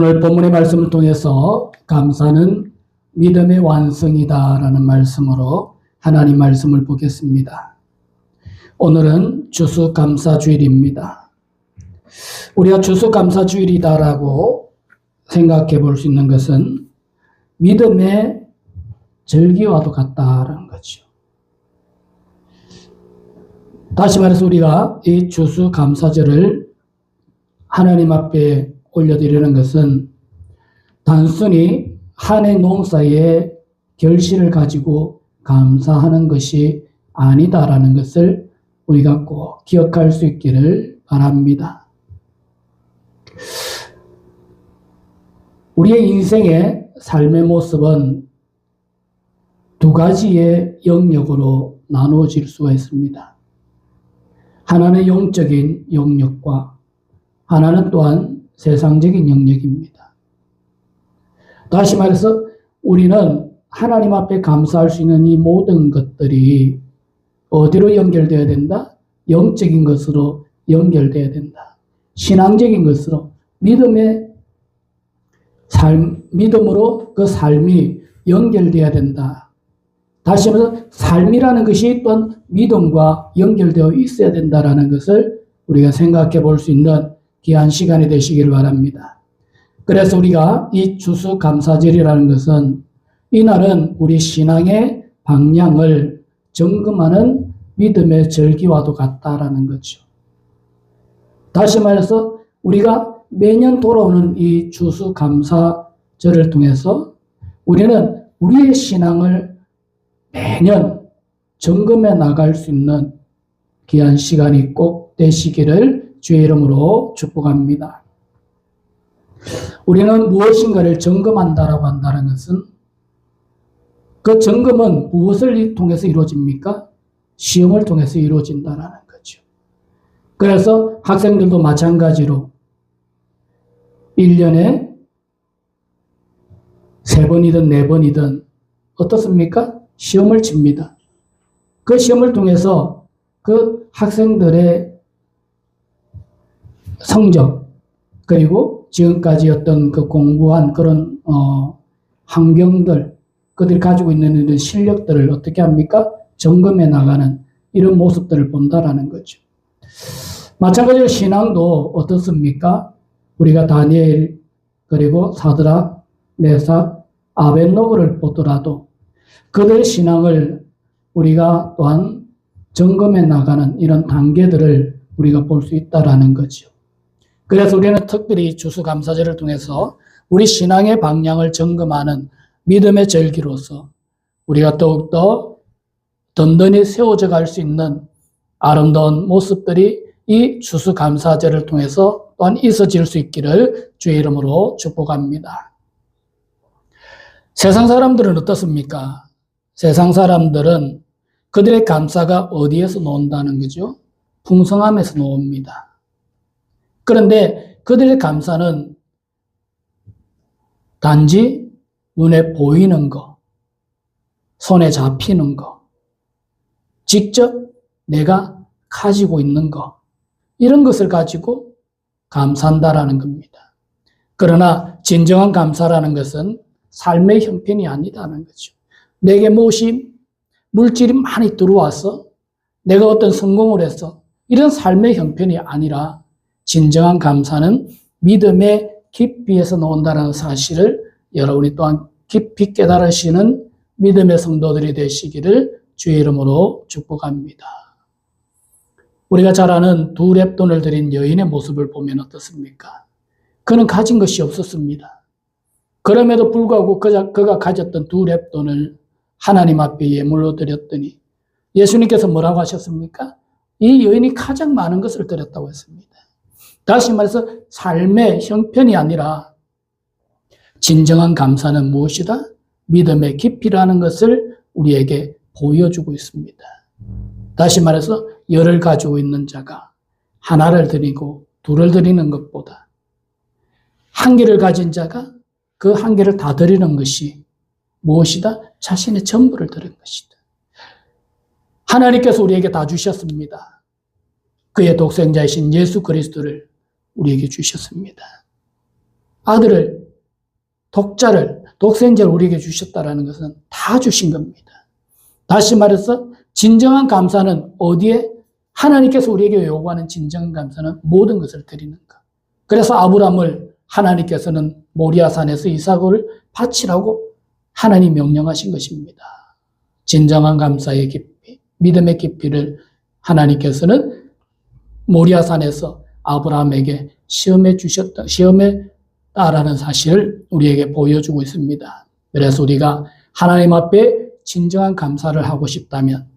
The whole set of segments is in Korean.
오늘 본문의 말씀을 통해서 감사는 믿음의 완성이다라는 말씀으로 하나님 말씀을 보겠습니다. 오늘은 추수감사주일입니다. 우리가 추수감사주일이다라고 생각해 볼 수 있는 것은 믿음의 절기와도 같다라는 거죠. 다시 말해서 우리가 이 추수감사절을 하나님 앞에 올려드리는 것은 단순히 한 해 농사의 결실을 가지고 감사하는 것이 아니다라는 것을 우리가 꼭 기억할 수 있기를 바랍니다. 우리의 인생의 삶의 모습은 두 가지의 영역으로 나누어질 수가 있습니다. 하나는 영적인 영역과 하나는 또한 세상적인 영역입니다. 다시 말해서 우리는 하나님 앞에 감사할 수 있는 이 모든 것들이 어디로 연결되어야 된다? 영적인 것으로 연결되어야 된다. 신앙적인 것으로 믿음으로 그 삶이 연결되어야 된다. 다시 말해서 삶이라는 것이 또한 믿음과 연결되어 있어야 된다라는 것을 우리가 생각해 볼 수 있는 귀한 시간이 되시길 바랍니다. 그래서 우리가 이 추수감사절이라는 것은 이날은 우리 신앙의 방향을 점검하는 믿음의 절기와도 같다라는 거죠. 다시 말해서 우리가 매년 돌아오는 이 추수감사절을 통해서 우리는 우리의 신앙을 매년 점검해 나갈 수 있는 귀한 시간이 꼭 되시기를 주의 이름으로 축복합니다. 우리는 무엇인가를 점검한다라고 한다는 것은 그 점검은 무엇을 통해서 이루어집니까? 시험을 통해서 이루어진다라는 거죠. 그래서 학생들도 마찬가지로 1년에 3번이든 4번이든 어떻습니까? 시험을 칩니다. 그 시험을 통해서 그 학생들의 성적 그리고 지금까지 어떤 그 공부한 그런 환경들 그들이 가지고 있는 이런 실력들을 어떻게 합니까? 점검해 나가는 이런 모습들을 본다라는 거죠. 마찬가지로 신앙도 어떻습니까? 우리가 다니엘 그리고 사드락, 메삭, 아벳노고를 보더라도 그들의 신앙을 우리가 또한 점검해 나가는 이런 단계들을 우리가 볼 수 있다라는 거죠. 그래서 우리는 특별히 추수감사절을 통해서 우리 신앙의 방향을 점검하는 믿음의 절기로서 우리가 더욱더 든든히 세워져 갈 수 있는 아름다운 모습들이 이 추수감사절을 통해서 또한 있어질 수 있기를 주의 이름으로 축복합니다. 세상 사람들은 어떻습니까? 세상 사람들은 그들의 감사가 어디에서 나온다는 거죠? 풍성함에서 나옵니다. 그런데 그들의 감사는 단지 눈에 보이는 거, 손에 잡히는 거, 직접 내가 가지고 있는 거, 이런 것을 가지고 감사한다라는 겁니다. 그러나 진정한 감사라는 것은 삶의 형편이 아니다는 거죠. 내게 무엇이 물질이 많이 들어와서 내가 어떤 성공을 해서 이런 삶의 형편이 아니라 진정한 감사는 믿음의 깊이에서 나온다는 사실을 여러분이 또한 깊이 깨달으시는 믿음의 성도들이 되시기를 주의 이름으로 축복합니다. 우리가 잘 아는 2렙돈을 드린 여인의 모습을 보면 어떻습니까? 그는 가진 것이 없었습니다. 그럼에도 불구하고 그가 가졌던 2렙돈을 하나님 앞에 예물로 드렸더니 예수님께서 뭐라고 하셨습니까? 이 여인이 가장 많은 것을 드렸다고 했습니다. 다시 말해서 삶의 형편이 아니라 진정한 감사는 무엇이다? 믿음의 깊이라는 것을 우리에게 보여주고 있습니다. 다시 말해서 열을 가지고 있는 자가 하나를 드리고 둘을 드리는 것보다 한 개를 가진 자가 그 한 개를 다 드리는 것이 무엇이다? 자신의 전부를 드린 것이다. 하나님께서 우리에게 다 주셨습니다. 그의 독생자이신 예수 그리스도를 우리에게 주셨습니다. 아들을, 독자를, 독생자를 우리에게 주셨다라는 것은 다 주신 겁니다. 다시 말해서 진정한 감사는 어디에? 하나님께서 우리에게 요구하는 진정한 감사는 모든 것을 드리는 것. 그래서 아브라함을 하나님께서는 모리아산에서 이삭을 바치라고 하나님 명령하신 것입니다. 진정한 감사의 깊이, 믿음의 깊이를 하나님께서는 모리아산에서 아브라함에게 시험해 따라는 사실을 우리에게 보여주고 있습니다. 그래서 우리가 하나님 앞에 진정한 감사를 하고 싶다면,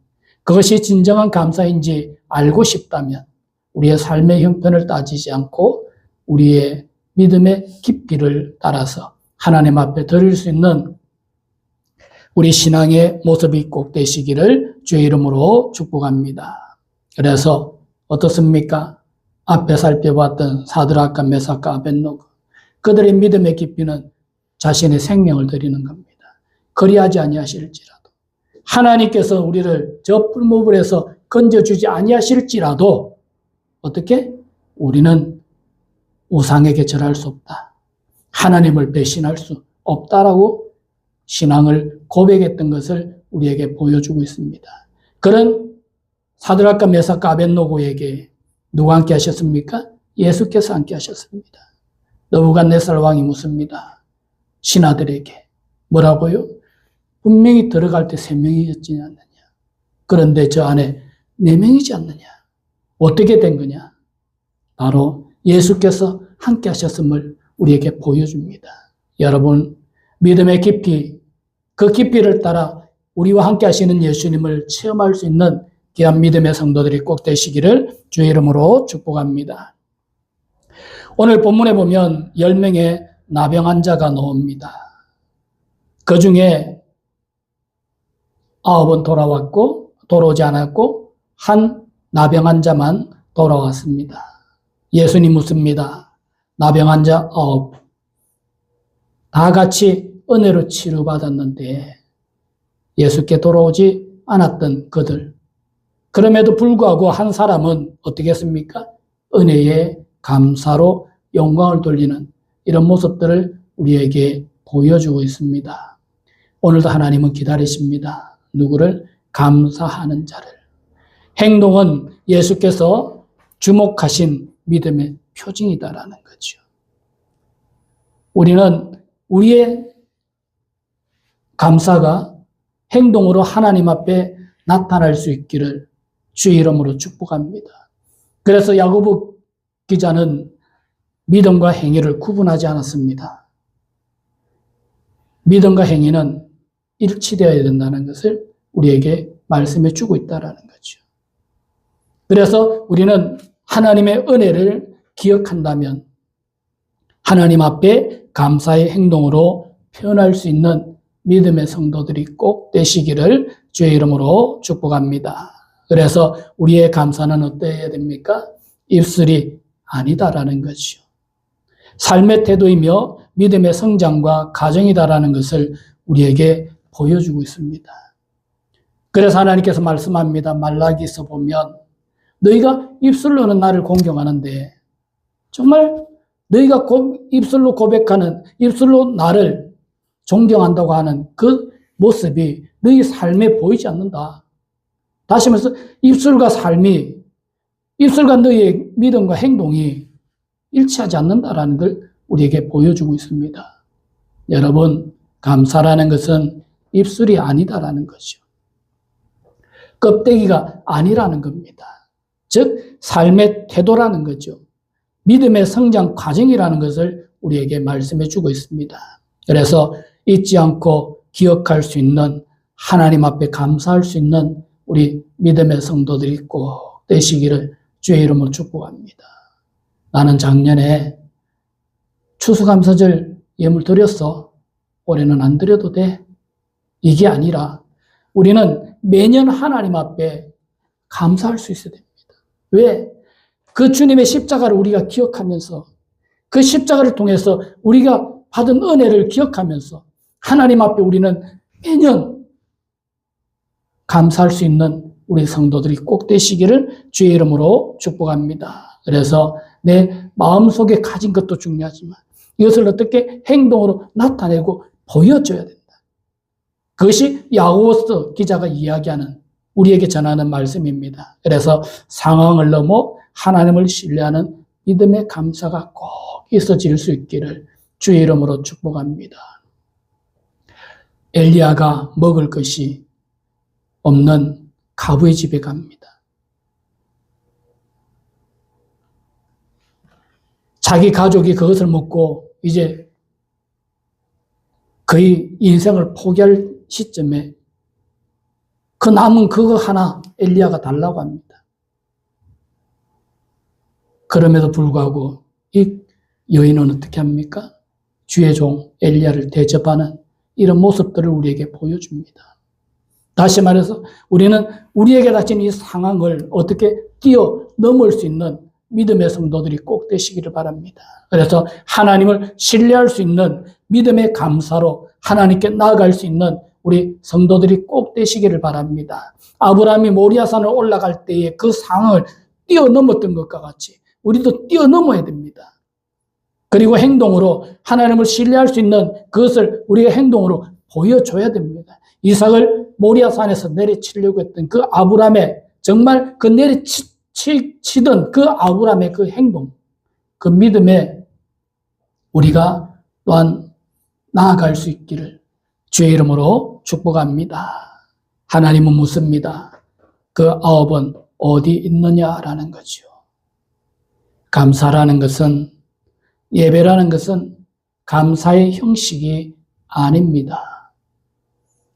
그것이 진정한 감사인지 알고 싶다면 우리의 삶의 형편을 따지지 않고 우리의 믿음의 깊이를 따라서 하나님 앞에 드릴 수 있는 우리 신앙의 모습이 꼭 되시기를 주의 이름으로 축복합니다. 그래서 어떻습니까? 앞에 살펴봤던 사드락과 메삭과 아벳노고, 그들의 믿음의 깊이는 자신의 생명을 드리는 겁니다. 그리하지 아니하실지라도, 하나님께서 우리를 저 불모불에서 건져주지 아니하실지라도 어떻게? 우리는 우상에게 절할 수 없다, 하나님을 배신할 수 없다라고 신앙을 고백했던 것을 우리에게 보여주고 있습니다. 그런 사드락과 메삭과 아벳노고에게 누가 함께 하셨습니까? 예수께서 함께 하셨습니다. 느부갓네살 왕이 묻습니다. 신하들에게 뭐라고요? 분명히 들어갈 때 3명이었지 않느냐, 그런데 저 안에 4명이지 않느냐, 어떻게 된 거냐? 바로 예수께서 함께 하셨음을 우리에게 보여줍니다. 여러분, 믿음의 깊이, 그 깊이를 따라 우리와 함께 하시는 예수님을 체험할 수 있는 귀한 믿음의 성도들이 꼭 되시기를 주의 이름으로 축복합니다. 오늘 본문에 보면 10명의 나병 환자가 나옵니다. 그 중에 9은 돌아오지 않았고 한 나병 환자만 돌아왔습니다. 예수님 묻습니다. 나병 환자 9, 다 같이 은혜로 치료받았는데 예수께 돌아오지 않았던 그들, 그럼에도 불구하고 한 사람은 어떻게 했습니까? 은혜에 감사로 영광을 돌리는 이런 모습들을 우리에게 보여주고 있습니다. 오늘도 하나님은 기다리십니다. 누구를? 감사하는 자를. 행동은 예수께서 주목하신 믿음의 표징이다라는 거죠. 우리는 우리의 감사가 행동으로 하나님 앞에 나타날 수 있기를 주의 이름으로 축복합니다. 그래서 야고보 기자는 믿음과 행위를 구분하지 않았습니다. 믿음과 행위는 일치되어야 된다는 것을 우리에게 말씀해 주고 있다는 거죠. 그래서 우리는 하나님의 은혜를 기억한다면 하나님 앞에 감사의 행동으로 표현할 수 있는 믿음의 성도들이 꼭 되시기를 주의 이름으로 축복합니다. 그래서 우리의 감사는 어때야 됩니까? 입술이 아니다라는 거죠. 삶의 태도이며 믿음의 성장과 가정이다라는 것을 우리에게 보여주고 있습니다. 그래서 하나님께서 말씀합니다. 말라기서 보면 너희가 입술로는 나를 공경하는데 정말 너희가 입술로 고백하는, 입술로 나를 존경한다고 하는 그 모습이 너희 삶에 보이지 않는다. 다시 말해서 입술과 삶이, 입술과 너희의 믿음과 행동이 일치하지 않는다라는 걸 우리에게 보여주고 있습니다. 여러분, 감사라는 것은 입술이 아니다라는 거죠. 껍데기가 아니라는 겁니다. 즉 삶의 태도라는 거죠. 믿음의 성장 과정이라는 것을 우리에게 말씀해 주고 있습니다. 그래서 잊지 않고 기억할 수 있는, 하나님 앞에 감사할 수 있는 우리 믿음의 성도들이 꼭 되시기를 주의 이름으로 축복합니다. 나는 작년에 추수감사절 예물 드렸어. 올해는 안 드려도 돼. 이게 아니라 우리는 매년 하나님 앞에 감사할 수 있어야 됩니다. 왜? 그 주님의 십자가를 우리가 기억하면서, 그 십자가를 통해서 우리가 받은 은혜를 기억하면서 하나님 앞에 우리는 매년 감사할 수 있는 우리 성도들이 꼭 되시기를 주의 이름으로 축복합니다. 그래서 내 마음속에 가진 것도 중요하지만 이것을 어떻게 행동으로 나타내고 보여줘야 된다. 그것이 야고보서 기자가 이야기하는, 우리에게 전하는 말씀입니다. 그래서 상황을 넘어 하나님을 신뢰하는 믿음의 감사가 꼭 있어질 수 있기를 주의 이름으로 축복합니다. 엘리야가 먹을 것이 없는 가부의 집에 갑니다. 자기 가족이 그것을 먹고 이제 거의 인생을 포기할 시점에 그 남은 그거 하나 엘리야가 달라고 합니다. 그럼에도 불구하고 이 여인은 어떻게 합니까? 주의 종 엘리야를 대접하는 이런 모습들을 우리에게 보여줍니다. 다시 말해서 우리는 우리에게 닥친 이 상황을 어떻게 뛰어넘을 수 있는 믿음의 성도들이 꼭 되시기를 바랍니다. 그래서 하나님을 신뢰할 수 있는 믿음의 감사로 하나님께 나아갈 수 있는 우리 성도들이 꼭 되시기를 바랍니다. 아브라함이 모리아산을 올라갈 때에 그 상황을 뛰어넘었던 것과 같이 우리도 뛰어넘어야 됩니다. 그리고 행동으로 하나님을 신뢰할 수 있는 그것을 우리가 행동으로 보여줘야 됩니다. 이삭을 모리아산에서 내리치려고 했던 그 아브라함의, 정말 그 내리치던 그 아브라함의 그 행동, 그 믿음에 우리가 또한 나아갈 수 있기를 주의 이름으로 축복합니다. 하나님은 묻습니다. 그 아홉은 어디 있느냐라는 거죠. 감사라는 것은, 예배라는 것은 감사의 형식이 아닙니다.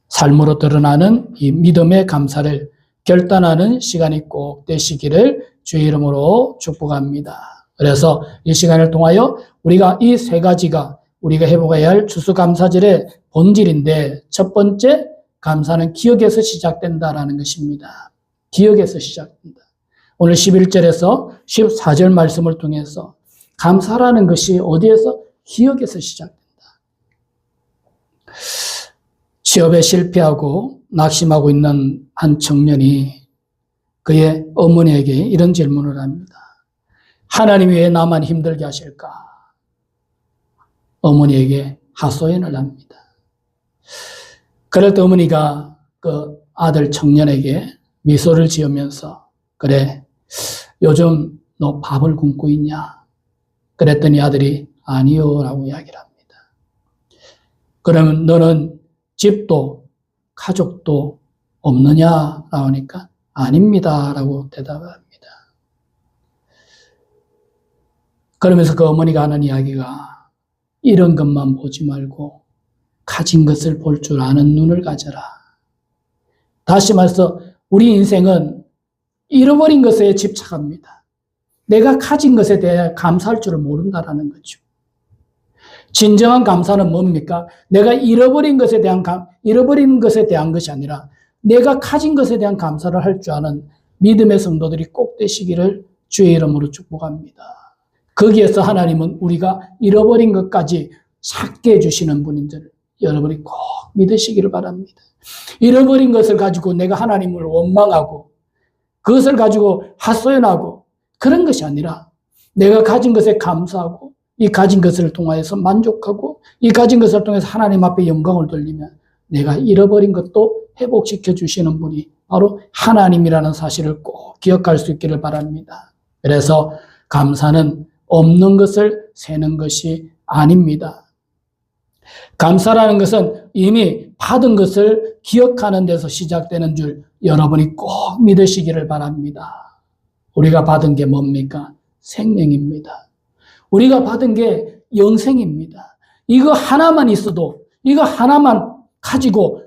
삶으로 드러나는 이 믿음의 감사를 결단하는 시간이 꼭 되시기를 주의 이름으로 축복합니다. 그래서 이 시간을 통하여 우리가 이 세 가지가 우리가 해보아야 할 추수감사절의 본질인데, 첫 번째, 감사는 기억에서 시작된다라는 것입니다. 기억에서 시작된다. 오늘 11절에서 14절 말씀을 통해서 감사라는 것이 어디에서? 기억에서 시작된다. 취업에 실패하고 낙심하고 있는 한 청년이 그의 어머니에게 이런 질문을 합니다. 하나님이 왜 나만 힘들게 하실까? 어머니에게 하소연을 합니다. 그럴 때 어머니가 그 아들 청년에게 미소를 지으면서, 그래, 요즘 너 밥을 굶고 있냐? 그랬더니 아들이 아니요 라고 이야기를 합니다. 그러면 너는 집도 가족도 없느냐? 라고 하니까 아닙니다 라고 대답을 합니다. 그러면서 그 어머니가 하는 이야기가, 이런 것만 보지 말고 가진 것을 볼 줄 아는 눈을 가져라. 다시 말해서 우리 인생은 잃어버린 것에 집착합니다. 내가 가진 것에 대해 감사할 줄을 모른다라는 거죠. 진정한 감사는 뭡니까? 내가 잃어버린 것에 대한 것이 아니라 내가 가진 것에 대한 감사를 할 줄 아는 믿음의 성도들이 꼭 되시기를 주의 이름으로 축복합니다. 거기에서 하나님은 우리가 잃어버린 것까지 찾게 해주시는 분인 줄 여러분이 꼭 믿으시기를 바랍니다. 잃어버린 것을 가지고 내가 하나님을 원망하고 그것을 가지고 하소연하고 그런 것이 아니라 내가 가진 것에 감사하고 이 가진 것을 통하여서 만족하고 이 가진 것을 통해서 하나님 앞에 영광을 돌리면 내가 잃어버린 것도 회복시켜 주시는 분이 바로 하나님이라는 사실을 꼭 기억할 수 있기를 바랍니다. 그래서 감사는 없는 것을 세는 것이 아닙니다. 감사라는 것은 이미 받은 것을 기억하는 데서 시작되는 줄 여러분이 꼭 믿으시기를 바랍니다. 우리가 받은 게 뭡니까? 생명입니다. 우리가 받은 게 영생입니다. 이거 하나만 있어도, 이거 하나만 가지고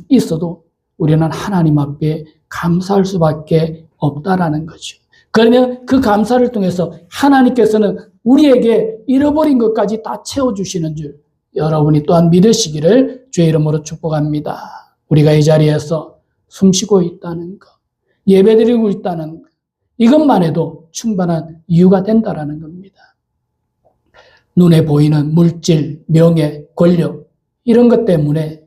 있어도 우리는 하나님 앞에 감사할 수밖에 없다라는 거죠. 그러면 그 감사를 통해서 하나님께서는 우리에게 잃어버린 것까지 다 채워주시는 줄 여러분이 또한 믿으시기를 주의 이름으로 축복합니다. 우리가 이 자리에서 숨쉬고 있다는 것, 예배드리고 있다는 것, 이것만 해도 충분한 이유가 된다라는 겁니다. 눈에 보이는 물질, 명예, 권력 이런 것 때문에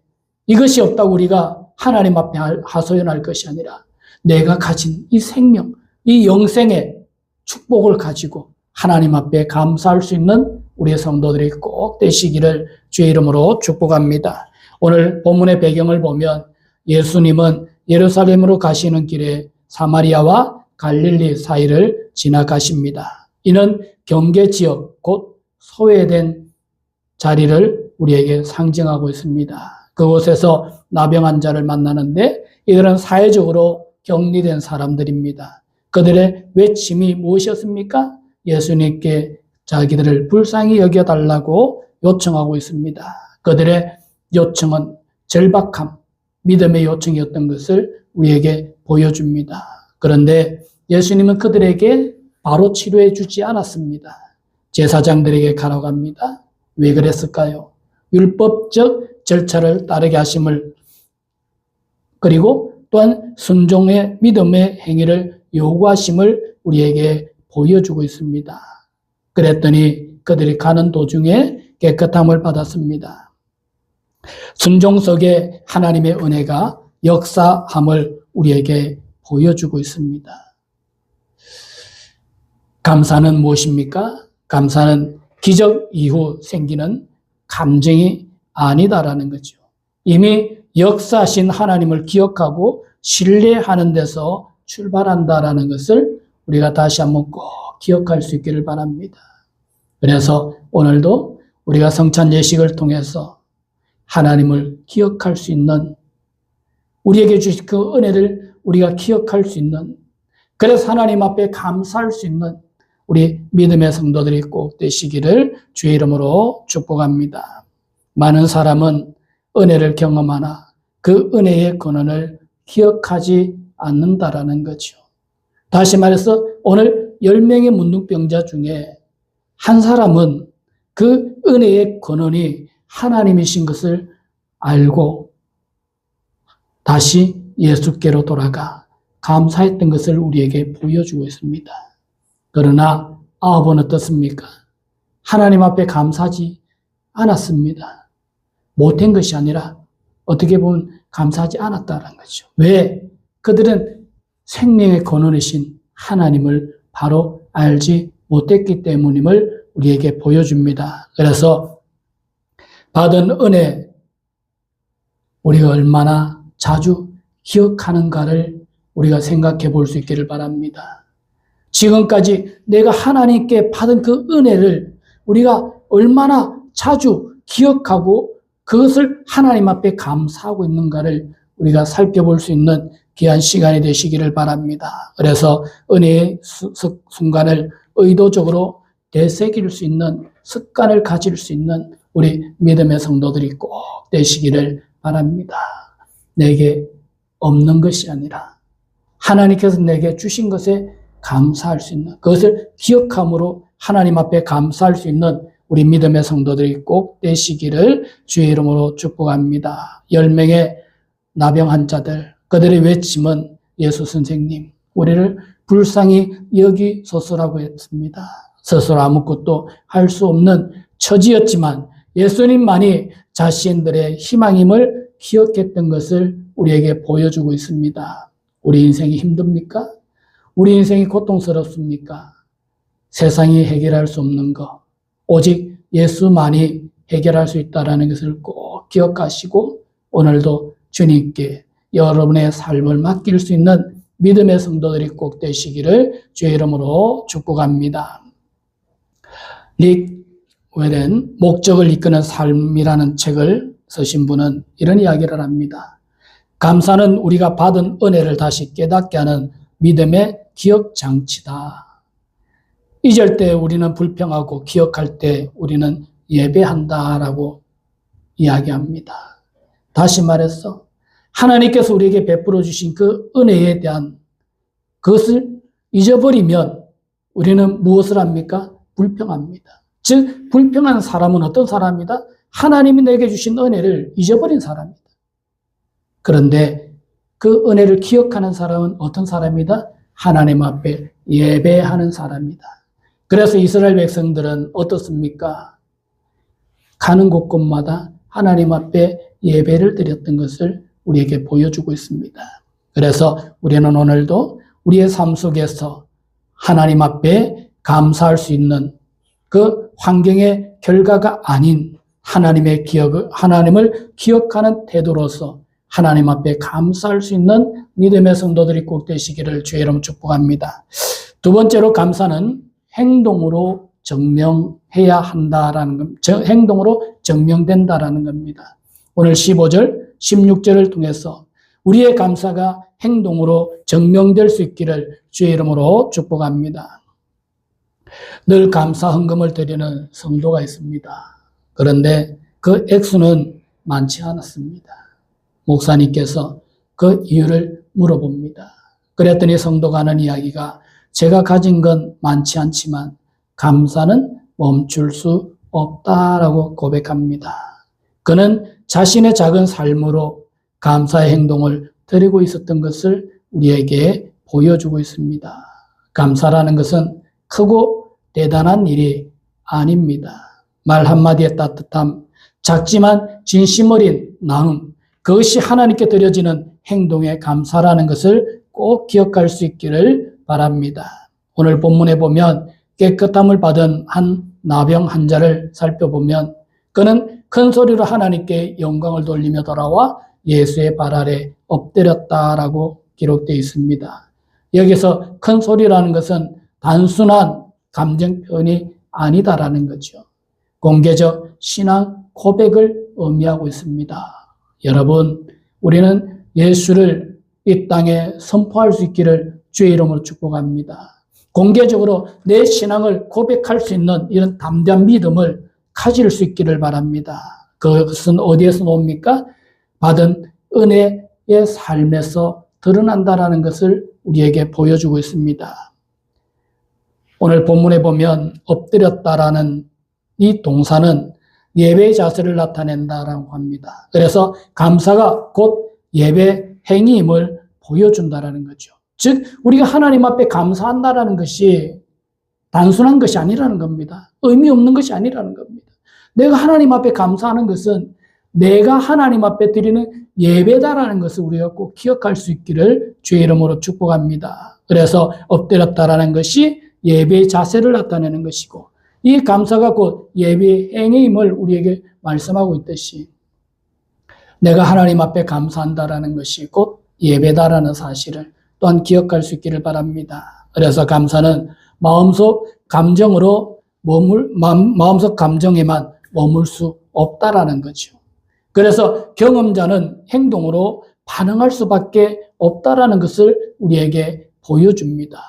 이것이 없다고 우리가 하나님 앞에 하소연할 것이 아니라 내가 가진 이 생명, 이 영생의 축복을 가지고 하나님 앞에 감사할 수 있는 우리의 성도들이 꼭 되시기를 주의 이름으로 축복합니다. 오늘 본문의 배경을 보면 예수님은 예루살렘으로 가시는 길에 사마리아와 갈릴리 사이를 지나가십니다. 이는 경계 지역, 곧 소외된 자리를 우리에게 상징하고 있습니다. 그곳에서 나병 자를 만나는데 이들은 사회적으로 격리된 사람들입니다. 그들의 외침이 무엇이었습니까? 예수님께 자기들을 불쌍히 여겨달라고 요청하고 있습니다. 그들의 요청은 절박함, 믿음의 요청이었던 것을 우리에게 보여줍니다. 그런데 예수님은 그들에게 바로 치료해 주지 않았습니다. 제사장들에게 가라고 합니다. 왜 그랬을까요? 율법적 절차를 따르게 하심을, 그리고 또한 순종의 믿음의 행위를 요구하심을 우리에게 보여주고 있습니다. 그랬더니 그들이 가는 도중에 깨끗함을 받았습니다. 순종 속에 하나님의 은혜가 역사함을 우리에게 보여주고 있습니다. 감사는 무엇입니까? 감사는 기적 이후 생기는 감정이 아니다라는 거죠. 이미 역사하신 하나님을 기억하고 신뢰하는 데서 출발한다라는 것을 우리가 다시 한번 꼭 기억할 수 있기를 바랍니다. 그래서 오늘도 우리가 성찬 예식을 통해서 하나님을 기억할 수 있는, 우리에게 주신 그 은혜를 우리가 기억할 수 있는, 그래서 하나님 앞에 감사할 수 있는 우리 믿음의 성도들이 꼭 되시기를 주의 이름으로 축복합니다. 많은 사람은 은혜를 경험하나 그 은혜의 근원을 기억하지 않는다라는 거죠. 다시 말해서 오늘 10명의 문둥병자 중에 한 사람은 그 은혜의 근원이 하나님이신 것을 알고 다시 예수께로 돌아가 감사했던 것을 우리에게 보여주고 있습니다. 그러나 9은 어떻습니까? 하나님 앞에 감사하지 않았습니다. 못한 것이 아니라 어떻게 보면 감사하지 않았다는 거죠. 왜? 그들은 생명의 근원이신 하나님을 바로 알지 못했기 때문임을 우리에게 보여줍니다. 그래서 받은 은혜, 우리가 얼마나 자주 기억하는가를 우리가 생각해 볼 수 있기를 바랍니다. 지금까지 내가 하나님께 받은 그 은혜를 우리가 얼마나 자주 기억하고 그것을 하나님 앞에 감사하고 있는가를 우리가 살펴볼 수 있는 귀한 시간이 되시기를 바랍니다. 그래서 은혜의 순간을 의도적으로 되새길 수 있는 습관을 가질 수 있는 우리 믿음의 성도들이 꼭 되시기를 바랍니다. 내게 없는 것이 아니라 하나님께서 내게 주신 것에 감사할 수 있는, 그것을 기억함으로 하나님 앞에 감사할 수 있는 우리 믿음의 성도들이 꼭 되시기를 주의 이름으로 축복합니다. 10명의 나병 환자들, 그들의 외침은 예수 선생님, 우리를 불쌍히 여기소서라고 했습니다. 스스로 아무것도 할 수 없는 처지였지만 예수님만이 자신들의 희망임을 기억했던 것을 우리에게 보여주고 있습니다. 우리 인생이 힘듭니까? 우리 인생이 고통스럽습니까? 세상이 해결할 수 없는 것, 오직 예수만이 해결할 수 있다는 것을 꼭 기억하시고 오늘도 주님께 여러분의 삶을 맡길 수 있는 믿음의 성도들이 꼭 되시기를 주의 이름으로 축복합니다. 릭 웨렌 목적을 이끄는 삶이라는 책을 쓰신 분은 이런 이야기를 합니다. 감사는 우리가 받은 은혜를 다시 깨닫게 하는 믿음의 기억 장치다. 잊을 때 우리는 불평하고 기억할 때 우리는 예배한다라고 이야기합니다. 다시 말해서 하나님께서 우리에게 베풀어 주신 그 은혜에 대한 그것을 잊어버리면 우리는 무엇을 합니까? 불평합니다. 즉 불평한 사람은 어떤 사람이다? 하나님이 내게 주신 은혜를 잊어버린 사람이다. 그런데 그 은혜를 기억하는 사람은 어떤 사람이다? 하나님 앞에 예배하는 사람이다. 그래서 이스라엘 백성들은 어떻습니까? 가는 곳곳마다 하나님 앞에 예배를 드렸던 것을 우리에게 보여주고 있습니다. 그래서 우리는 오늘도 우리의 삶 속에서 하나님 앞에 감사할 수 있는 그 환경의 결과가 아닌 하나님을 기억하는 태도로서 하나님 앞에 감사할 수 있는 믿음의 성도들이 꼭 되시기를 주의 이름으로 축복합니다. 두 번째로 감사는 행동으로 증명해야 한다라는 행동으로 증명된다라는 겁니다. 오늘 15절, 16절을 통해서 우리의 감사가 행동으로 증명될 수 있기를 주의 이름으로 축복합니다. 늘 감사 헌금을 드리는 성도가 있습니다. 그런데 그 액수는 많지 않았습니다. 목사님께서 그 이유를 물어봅니다. 그랬더니 성도가 하는 이야기가 제가 가진 건 많지 않지만 감사는 멈출 수 없다라고 고백합니다. 그는 자신의 작은 삶으로 감사의 행동을 드리고 있었던 것을 우리에게 보여주고 있습니다. 감사라는 것은 크고 대단한 일이 아닙니다. 말 한마디의 따뜻함, 작지만 진심 어린 나눔, 그것이 하나님께 드려지는 행동의 감사라는 것을 꼭 기억할 수 있기를 바랍니다. 오늘 본문에 보면 깨끗함을 받은 한 나병 환자를 살펴보면 그는 큰 소리로 하나님께 영광을 돌리며 돌아와 예수의 발 아래 엎드렸다라고 기록되어 있습니다. 여기서 큰 소리라는 것은 단순한 감정 표현이 아니다라는 거죠. 공개적 신앙 고백을 의미하고 있습니다. 여러분, 우리는 예수를 이 땅에 선포할 수 있기를 주의 이름으로 축복합니다. 공개적으로 내 신앙을 고백할 수 있는 이런 담대한 믿음을 가질 수 있기를 바랍니다. 그것은 어디에서 나옵니까? 받은 은혜의 삶에서 드러난다라는 것을 우리에게 보여주고 있습니다. 오늘 본문에 보면 엎드렸다라는 이 동사는 예배의 자세를 나타낸다라고 합니다. 그래서 감사가 곧 예배 행위임을 보여준다라는 거죠. 즉 우리가 하나님 앞에 감사한다라는 것이 단순한 것이 아니라는 겁니다. 의미 없는 것이 아니라는 겁니다. 내가 하나님 앞에 감사하는 것은 내가 하나님 앞에 드리는 예배다라는 것을 우리가 꼭 기억할 수 있기를 주의 이름으로 축복합니다. 그래서 엎드렸다라는 것이 예배의 자세를 나타내는 것이고 이 감사가 곧 예배의 행위임을 우리에게 말씀하고 있듯이 내가 하나님 앞에 감사한다라는 것이 곧 예배다라는 사실을 또한 기억할 수 있기를 바랍니다. 그래서 감사는 마음속 감정에만 머물 수 없다라는 거죠. 그래서 경험자는 행동으로 반응할 수밖에 없다라는 것을 우리에게 보여줍니다.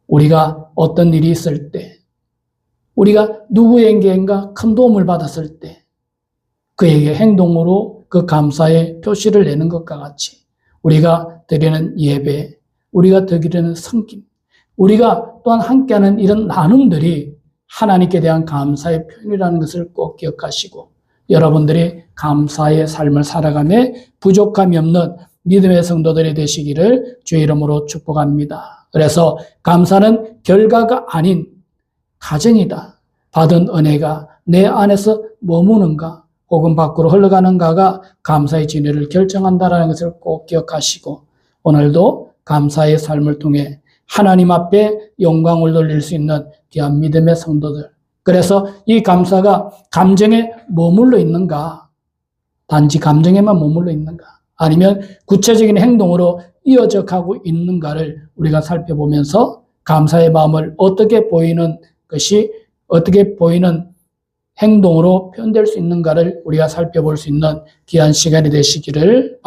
우리가 어떤 일이 있을 때, 우리가 누구에게인가 큰 도움을 받았을 때 그에게 행동으로 그 감사의 표시를 내는 것과 같이 우리가 드리는 예배, 우리가 드리는 섬김, 우리가 또한 함께하는 이런 나눔들이 하나님께 대한 감사의 표현이라는 것을 꼭 기억하시고 여러분들이 감사의 삶을 살아가며 부족함이 없는 믿음의 성도들이 되시기를 주의 이름으로 축복합니다. 그래서 감사는 결과가 아닌 가정이다. 받은 은혜가 내 안에서 머무는가 혹은 밖으로 흘러가는가가 감사의 진리를 결정한다는 것을 꼭 기억하시고 오늘도 감사의 삶을 통해 하나님 앞에 영광을 돌릴 수 있는 귀한 믿음의 성도들. 그래서 이 감사가 감정에 머물러 있는가? 단지 감정에만 머물러 있는가? 아니면 구체적인 행동으로 이어져 가고 있는가를 우리가 살펴보면서 감사의 마음을 어떻게 보이는 행동으로 표현될 수 있는가를 우리가 살펴볼 수 있는 귀한 시간이 되시기를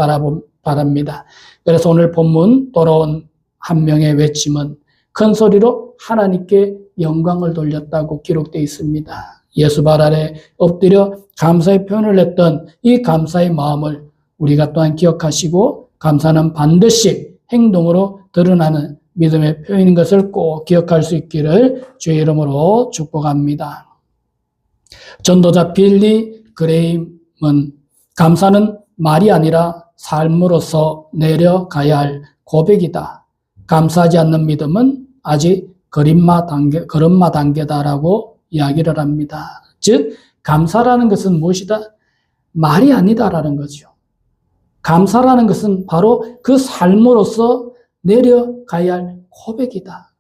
바랍니다. 그래서 오늘 본문 돌아온 한 명의 외침은 큰 소리로 하나님께 영광을 돌렸다고 기록되어 있습니다. 예수 발 아래 엎드려 감사의 표현을 했던 이 감사의 마음을 우리가 또한 기억하시고 감사는 반드시 행동으로 드러나는 믿음의 표현인 것을 꼭 기억할 수 있기를 주의 이름으로 축복합니다. 전도자 빌리 그레임은 감사는 말이 아니라 삶으로서 내려가야 할 고백이다. 감사하지 않는 믿음은 아직 걸음마 단계다라고 이야기를 합니다. 즉 감사라는 것은 무엇이다? 말이 아니다라는 거죠. 감사라는 것은 바로 그 삶으로서 내려가야 할 고백이다.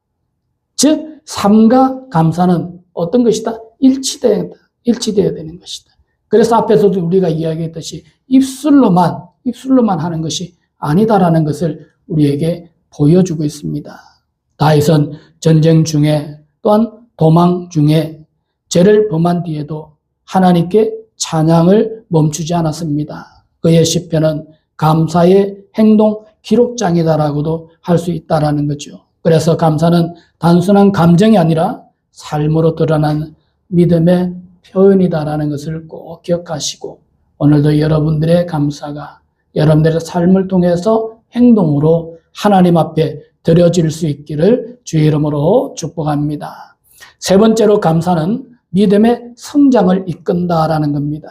즉 삶과 감사는 어떤 것이다? 일치되어야 되는 것이다. 그래서 앞에서도 우리가 이야기했듯이 입술로만 하는 것이 아니다라는 것을 우리에게 보여주고 있습니다. 다윗은 전쟁 중에 또한 도망 중에 죄를 범한 뒤에도 하나님께 찬양을 멈추지 않았습니다. 그의 시편은 감사의 행동 기록장이다라고도 할 수 있다라는 거죠. 그래서 감사는 단순한 감정이 아니라 삶으로 드러나는 믿음의 표현이다라는 것을 꼭 기억하시고 오늘도 여러분들의 감사가 여러분들의 삶을 통해서 행동으로 하나님 앞에 드려질 수 있기를 주의 이름으로 축복합니다. 세 번째로 감사는 믿음의 성장을 이끈다라는 겁니다.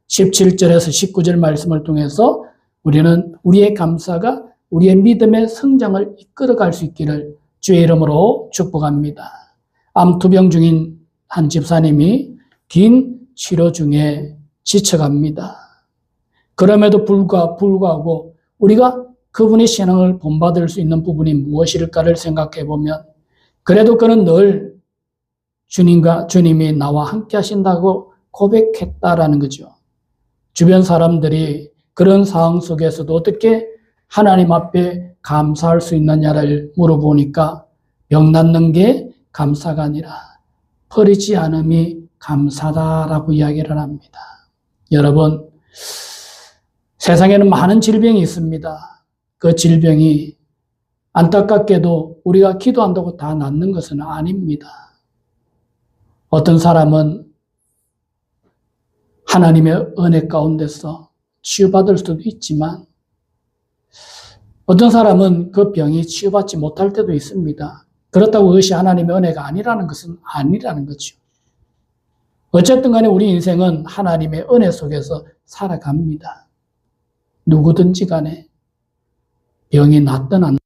17절에서 19절 말씀을 통해서 우리는 우리의 감사가 우리의 믿음의 성장을 이끌어갈 수 있기를 주의 이름으로 축복합니다. 암투병 중인 한 집사님이 긴 치료 중에 지쳐갑니다. 그럼에도 불구하고 우리가 그분의 신앙을 본받을 수 있는 부분이 무엇일까를 생각해 보면 그래도 그는 늘 주님이 나와 함께 하신다고 고백했다라는 거죠. 주변 사람들이 그런 상황 속에서도 어떻게 하나님 앞에 감사할 수 있느냐를 물어보니까 병 낫는 게 감사가 아니라 버리지 않음이 감사다라고 이야기를 합니다. 여러분, 세상에는 많은 질병이 있습니다. 그 질병이 안타깝게도 우리가 기도한다고 다 낫는 것은 아닙니다. 어떤 사람은 하나님의 은혜 가운데서 치유받을 수도 있지만 어떤 사람은 그 병이 치유받지 못할 때도 있습니다. 그렇다고 그것이 하나님의 은혜가 아니라는 것은 아니라는 거죠. 어쨌든 간에 우리 인생은 하나님의 은혜 속에서 살아갑니다. 누구든지 간에 병이 낫든 안